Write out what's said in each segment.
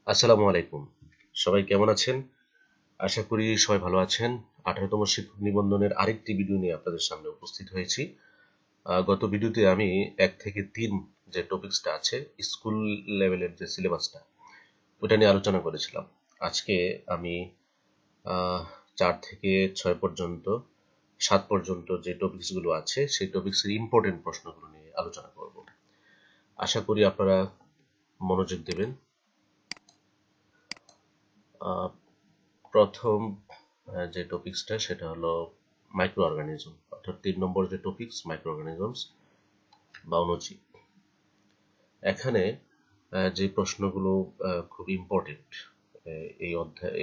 আসসালামু আলাইকুম। সবাই কেমন আছেন? আশা করি সবাই ভালো আছেন। 18তম শিক্ষক নিবন্ধনের আরেকটি ভিডিও নিয়ে আপনাদের সামনে উপস্থিত হয়েছি। গত ভিডিওতে আমি 1 থেকে 3 যে টপিকসটা আছে, স্কুল লেভেলের যে সিলেবাসটা, ওটা নিয়ে আলোচনা করেছিলাম। আজকে আমি 4 থেকে 6 পর্যন্ত 7 পর্যন্ত যে টপিকসগুলো আছে, সেই টপিকসের ইম্পর্টেন্ট প্রশ্নগুলো নিয়ে আলোচনা করব। আশা করি আপনারা মনোযোগ দেবেন। আহ, প্রথম যে টপিকসটা সেটা হলো মাইক্রো অর্গানিজম, অর্থাৎ 3 নম্বর যে টপিকস মাইক্রো অর্গানিজমস বা অণুজীব। এখানে যে প্রশ্নগুলো খুব ইম্পর্টেন্ট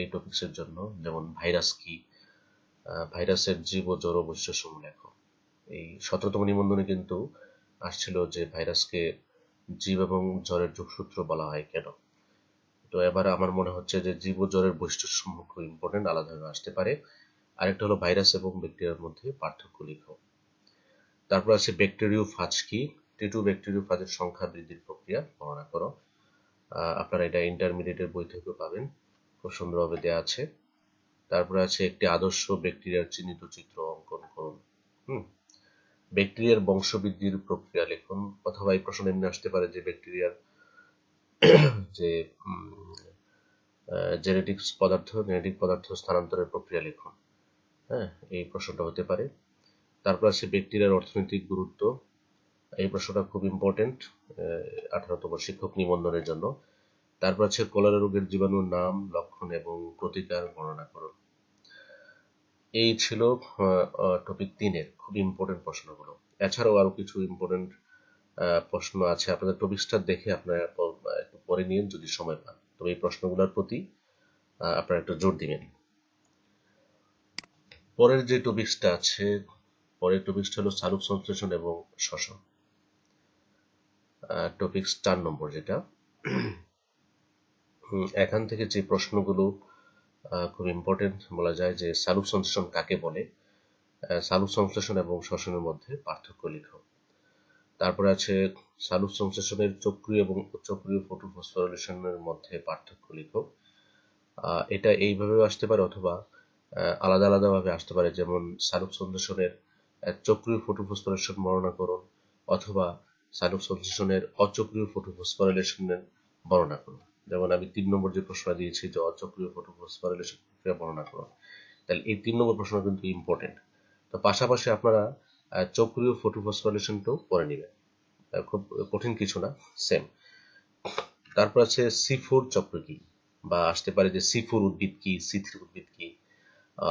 এই টপিকসের জন্য, যেমন ভাইরাস কি, ভাইরাসের জীব ও জড় বৈশিষ্ট্যসমূহ লেখো। এই 17তম নিবন্ধনে কিন্তু আসছিল যে ভাইরাসকে জীব এবং জ্বরের যোগসূত্র বলা হয় কেন। তো এবার আমার মনে হচ্ছে যে জীব ও জ্বরের বৈশিষ্ট্যসমূহ খুব ইম্পর্টেন্ট, আলাদাভাবে আসতে পারে। আরেকটা হলো ভাইরাস এবং ব্যাকটেরিয়ার মধ্যে পার্থক্য লিখো। তারপর আছে ব্যাকটেরিওফাজ কি, টি2 ব্যাকটেরিওফাজের সংখ্যা বৃদ্ধির প্রক্রিয়া বর্ণনা করো। আপনারা এটা ইন্টারমিডিয়েটের বই থেকেও পাবেন, খুব সুন্দরভাবে দেওয়া আছে। তারপরে আছে একটি আদর্শ ব্যাকটেরিয়ার চিহ্নিত চিত্র অঙ্কন করুন। ব্যাকটেরিয়ার বংশবৃদ্ধির প্রক্রিয়া লিখুন, অথবা এই প্রশ্ন এমনি আসতে পারে যে ব্যাকটেরিয়ার যে জেনেটিক পদার্থ স্থানান্তরের প্রক্রিয়া লিখুন। হ্যাঁ, এই প্রশ্নটা হতে পারে। তারপর আছে ব্যাকটেরিয়ার অর্থনৈতিক গুরুত্ব। এই প্রশ্নটা খুব ইম্পর্টেন্ট 18তম শিক্ষক নিবন্ধনের জন্য। তারপর আছে কলেরা রোগের জীবাণুর নাম, লক্ষণ এবং প্রতিকার বর্ণনা করুন। এই ছিল টপিক 3-এর খুব ইম্পর্টেন্ট প্রশ্নগুলো। এছাড়াও আরো কিছু ইম্পর্টেন্ট প্রশ্ন আছে, আপনাদের টপিকসটা দেখে আপনারা একটু পরে নিন যদি সময় পান। তবে এই প্রশ্নগুলোর প্রতি আপনারা একটু জোর দিবেন। পরের যে টপিকসটা আছে, পরের টপিকসটা হলো সালোক সংশ্লেষণ এবং শ্বসন। টপিকস 4 নম্বর যেটা। এখান থেকে যে প্রশ্নগুলো খুব ইম্পর্টেন্ট বলা যায় যে সালোক সংশ্লেষণ কাকে বলে, সালোক সংশ্লেষণ এবং শ্বসনের মধ্যে পার্থক্য লিখো। তারপরে আছে সালোক সংশ্লেষণের চক্রীয় এবং অচক্রীয় ফটোফসফোরিলেশনের মধ্যে পার্থক্য লিখো। এটা এইভাবেও আসতে পারে, অথবা আলাদা আলাদাভাবে আসতে পারে, যেমন সালোক সংশ্লেষণের চক্রীয় ফটোফসফোরিলেশন বর্ণনা করুন, অথবা সালোক সংশ্লেষণের অচক্রীয় ফটোফসফোরিলেশনের বর্ণনা করুন। যেমন আমি 3 নম্বর যে প্রশ্নটা দিয়েছি যে অচক্রীয় ফটোফসফোরিলেশন প্রক্রিয়া বর্ণনা করুন, তাহলে এই 3 নম্বর প্রশ্ন কিন্তু ইম্পর্টেন্ট। তো পাশাপাশি আপনারা চক্রীয় ফটোফসফোরিলেশনটাও পড়ে নেবেন, খুব কঠিন কিছু না, সেম। তারপর আছে C4 চক্র কি, বা আসতে পারে যে C4 উদ্ভিদ কি, C3 উদ্ভিদ কি,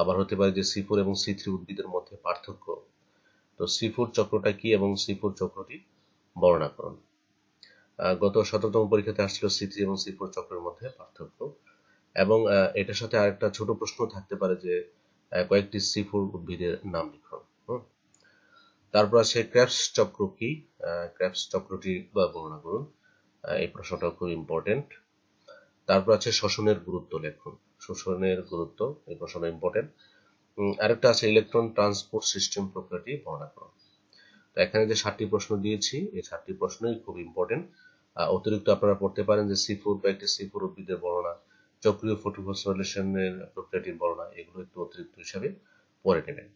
আবার হতে পারে যে C4 এবং C3 উদ্ভিদের মধ্যে পার্থক্য। তো C4 চক্রটা কি এবং C4 চক্রটি বর্ণনা করুন। গত 17তম পরীক্ষাতে আসছিল C3 এবং C4 চক্রের মধ্যে পার্থক্য, এবং এটার সাথে আরেকটা ছোট প্রশ্ন থাকতে পারে যে কয়েকটি C4 উদ্ভিদের নাম লিখুন। তারপর আছে ক্রেবস চক্র কি, ক্রেবস চক্রটি বর্ণনা করুন। এই প্রশ্নটাও খুব ইম্পর্টেন্ট। তারপর আছে শ্বসনের গুরুত্ব লিখুন। শ্বসনের গুরুত্ব, এই প্রশ্নটা ইম্পর্টেন্ট। আরেকটা আছে ইলেকট্রন ট্রান্সপোর্ট সিস্টেম প্রক্রিয়াটি বর্ণনা করুন। তো এখানে যে 7টি প্রশ্ন দিয়েছি, এই 7টি প্রশ্নই খুব ইম্পর্টেন্ট। অতিরিক্ত আপনারা পড়তে পারেন যে C4 বা একটি C4 উদ্ভিদের বর্ণনা, চক্রীয় ফটোফসফোরিলেশনের প্রক্রিয়াটির বর্ণনা, এগুলো একটু অতিরিক্ত হিসাবে পড়ে নেবেন।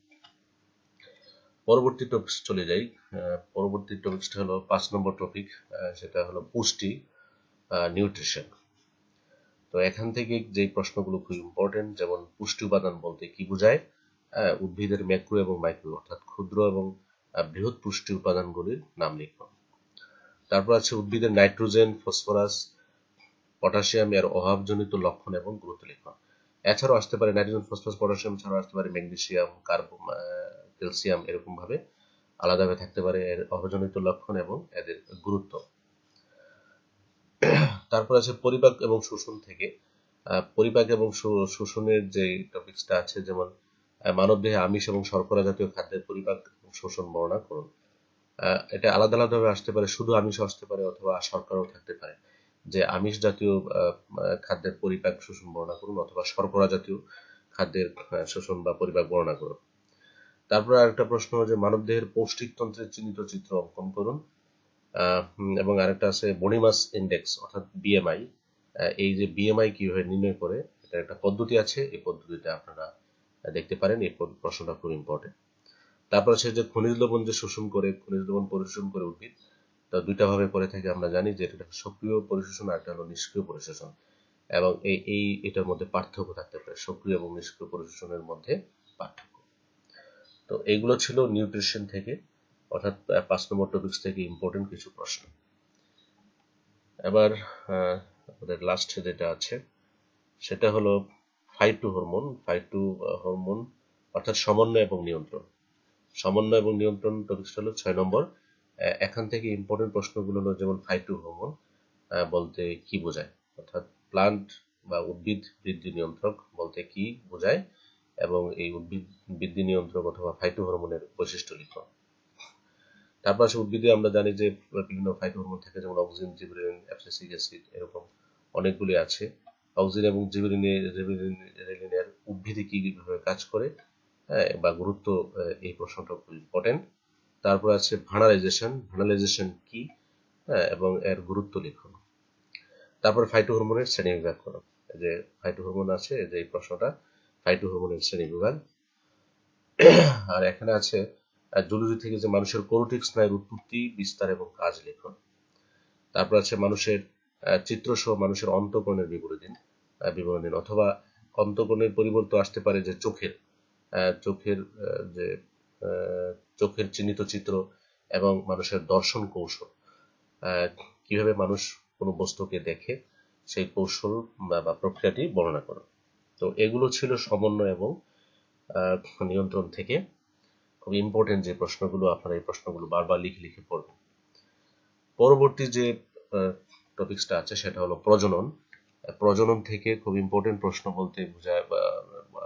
পরবর্তী টপিকস চলে যাই। পরবর্তী টপিকসটা হলো 5 নম্বর টপিক, সেটা হলো পুষ্টি, নিউট্রিশন। তো এখান থেকে যে প্রশ্নগুলো খুব ইম্পর্টেন্ট, যেমন পুষ্টি উপাদান বলতে কি বোঝায়, উদ্ভিদের ম্যাক্রো এবং মাইক্রো অর্থাৎ ক্ষুদ্র এবং বৃহৎ পুষ্টি উপাদানগুলির নাম লিখুন। তারপর আছে উদ্ভিদের নাইট্রোজেন, ফসফরাস, পটাশিয়াম এর অভাবজনিত লক্ষণ এবং গুরুত্ব লিখুন। এছাড়াও আসতে পারে নাইট্রোজেন, ফসফরাস, পটাশিয়াম ছাড়াও আসতে পারে ম্যাগনেসিয়াম, ক্যালসিয়াম, এরকম ভাবে আলাদাভাবে থাকতে পারে এর অভাবজনিত লক্ষণ এবং এদের গুরুত্ব। তারপর আছে পরিপাক এবং শোষণ থেকে, পরিপাক এবং শোষণের যে টপিকসটা আছে, যেমন মানবদেহে আমিষ এবং শর্করা জাতীয় খাদ্যের পরিপাক এবং শোষণ বর্ণনা করুন। এটা আলাদা আলাদাভাবে আসতে পারে, শুধু আমিষ আসতে পারে অথবা শর্করাও থাকতে পারে, যে আমিষ জাতীয় খাদ্যের পরিপাক শোষণ বর্ণনা করুন, অথবা শর্করা জাতীয় খাদ্যের শোষণ বা পরিপাক বর্ণনা করুন। তারপর আরেকটা প্রশ্ন যে মানবদেহের পৌষ্টিকতন্ত্রের চিহ্নিত চিত্র অঙ্কন করুন। এবং আরেকটা আছে বডি মাস ইন্ডেক্স অর্থাৎ BMI, এই যে বিএমআই কিভাবে নির্ণয় করে, এটা একটা পদ্ধতি আছে, এই পদ্ধতিটা আপনারা দেখতে পারেন। এই প্রশ্নটা খুব ইম্পর্টেন্ট। তারপর হচ্ছে যে খনিজ লবণ যে শোষণ করে, খনিজ লবণ পরিশোষণ করে উদ্ভিদ, তা দুইটা ভাবে করে থাকে আমরা জানি, যে এটা সক্রিয় পরিশোষণ আর একটা হলো নিষ্ক্রিয় পরিশোষণ। এবং এটার মধ্যে পার্থক্য থাকতে পারে, সক্রিয় এবং নিষ্ক্রিয় পরিশোষণের মধ্যে পার্থক্য। তো এইগুলো ছিল নিউট্রিশন থেকে, অর্থাৎ 5 নম্বর টপিকস থেকে ইম্পর্টেন্ট কিছু প্রশ্ন। এবার আমাদের লাস্ট যেটা আছে সেটা হলো ফাইটো হরমোন অর্থাৎ সমন্বয় এবং নিয়ন্ত্রণ। সমন্বয় এবং নিয়ন্ত্রণ টপিকস হলো 6 নম্বর। এখান থেকে ইম্পর্টেন্ট প্রশ্নগুলো হলো যেমন ফাইটো হরমোন বলতে কি বোঝায়, অর্থাৎ প্লান্ট বা উদ্ভিদ বৃদ্ধি নিয়ন্ত্রক বলতে কি বোঝায়, এবং এই উদ্ভিদ বৃদ্ধি নিয়ন্ত্রক অথবা ফাইটো হরমোনের বৈশিষ্ট্য লিখো। তারপর আছে উদ্ভিদে আমরা জানি যে বিভিন্ন ফাইটো হরমোন থাকে, যেমন অক্সিন, জিবরেলিন, অ্যাবসিসিক অ্যাসিড, এরকম অনেকগুলি আছে। অক্সিন এবং জিবরেলিনের উদ্ভিদে কিভাবে কাজ করে, বা গুরুত্ব, এই প্রশ্নটা খুব ইম্পর্টেন্ট। তারপর আছে ভার্নালাইজেশন কি, এবং এর গুরুত্ব লিখুন। তারপর ফাইটো হরমোনের শ্রেণী বিভাগ করো। যে ফাইটো হরমোন আছে, যে এই প্রশ্নটা ফাইটো হরমোনের শ্রেণী বিভাগ। আর এখানে আছে জুলজি থেকে যে মানুষের কোরটিক স্নায়ুর উৎপত্তি, বিস্তার এবং কাজ লিখুন। তারপর আছে মানুষের চিত্রসহ মানুষের অন্তঃকরণের বিবরণ দিন, অথবা অন্তঃকরণের পরিবর্তন আসতে পারে যে যে চোখের চিহ্নিত চিত্র এবং মানুষের দর্শন কৌশল, কিভাবে মানুষ কোনো বস্তুকে দেখে, সেই কৌশল বা প্রক্রিয়াটি বর্ণনা করো। তো এগুলো ছিল সমন্বয় এবং নিয়ন্ত্রণ থেকে খুব ইম্পর্টেন্ট যে প্রশ্নগুলো, আপনারা এই প্রশ্নগুলো বারবার লিখে লিখে পড়বেন। পরবর্তী যে টপিকসটা আছে সেটা হলো প্রজনন। প্রজনন থেকে খুব ইম্পর্টেন্ট প্রশ্ন বলতে বোঝায়,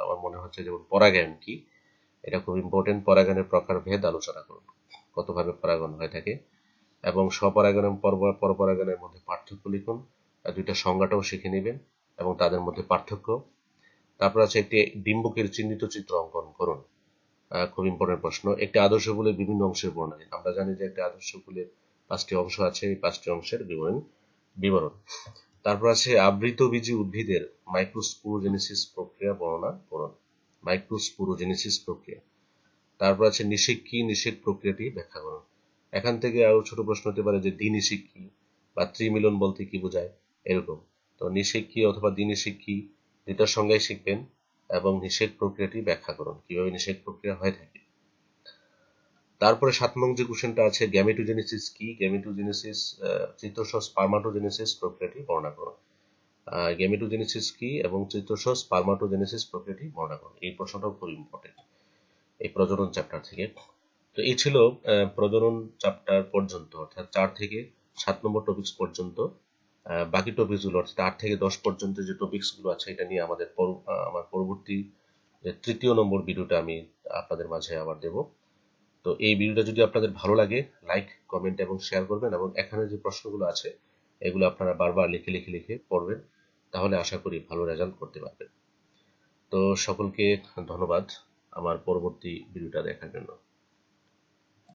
আমার মনে হচ্ছে যেমন পরাগায়ন কি, এটা খুব ইম্পর্টেন্ট। পরাগায়নের প্রকারভেদ আলোচনা করুন, কতভাবে পরাগায়ন হয়ে থাকে, এবং স্বপরাগায়ন এবং পরপরাগায়নের মধ্যে পার্থক্য লিখুন। দুইটা সংজ্ঞাটাও শিখে নেবেন এবং তাদের মধ্যে পার্থক্য। তারপর আছে একটি ডিম্বকের চিহ্নিত চিত্র অঙ্কন করুন, খুব ইম্পর্টেন্ট প্রশ্ন। একটি আদর্শ ফুলের বিভিন্ন অংশের বর্ণনা। আমরা জানি যে একটা আদর্শ ফুলের 5টি অংশ আছে, এই 5টি অংশের বিবরণ। তারপর আছে আবৃতবীজী উদ্ভিদের মাইক্রোস্পোরোজেনেসিস প্রক্রিয়া বর্ণনা করুন, মাইক্রোস্পোরোজেনেসিস প্রক্রিয়া। তারপর আছে নিষেক কি, নিষেক প্রক্রিয়াটি ব্যাখ্যা করুন। এখান থেকে আরো ছোট প্রশ্ন হতে পারে যে দ্বিনিষেক কি বা ত্রিমিলন বলতে কি বোঝায়, এরকম। তো নিষেক কি অথবা দ্বিনিষেক কি, দুটার সংজ্ঞায় শিখবেন, এবং নিষেক প্রক্রিয়াটি ব্যাখ্যা করুন, কিভাবে নিষেক প্রক্রিয়া হয়ে থাকে। তারপরে 7 নং যে কোশ্চেনটা আছে গ্যামেটোজেনেসিস কি, গ্যামেটোজেনেসিস চিত্রসহ স্পার্মাটোজেনেসিস প্রক্রিয়াটি বর্ণনা করুন। গ্যামেটোজেনেসিস কি এবং চিত্রসহ স্পার্মাটোজেনেসিস প্রক্রিয়াটি বর্ণনা করুন। এই প্রশ্নটাও খুব ইম্পর্টেন্ট এই প্রজনন চ্যাপ্টার থেকে। তো এই ছিল প্রজনন চ্যাপ্টার পর্যন্ত, অর্থাৎ 4 থেকে 7 নম্বর টপিকস পর্যন্ত। বাকি টপিকসগুলো অর্থাৎ 8 থেকে 10 পর্যন্ত যে টপিকসগুলো আছে এটা নিয়ে আমার পরবর্তী যে 3য় নম্বর ভিডিওটা আমি আপনাদের মাঝে আবার দেব। তো এই ভিডিওটা যদি আপনাদের ভালো লাগে, লাইক, কমেন্ট এবং শেয়ার করবেন, এবং এখানে যে প্রশ্নগুলো আছে এগুলো আপনারা বারবার লিখে লিখে লিখে পড়বেন, তাহলে আশা করি ভালো রেজাল্ট করতে পারবেন। তো সকলকে ধন্যবাদ আমার পরবর্তী ভিডিওটা দেখার জন্য।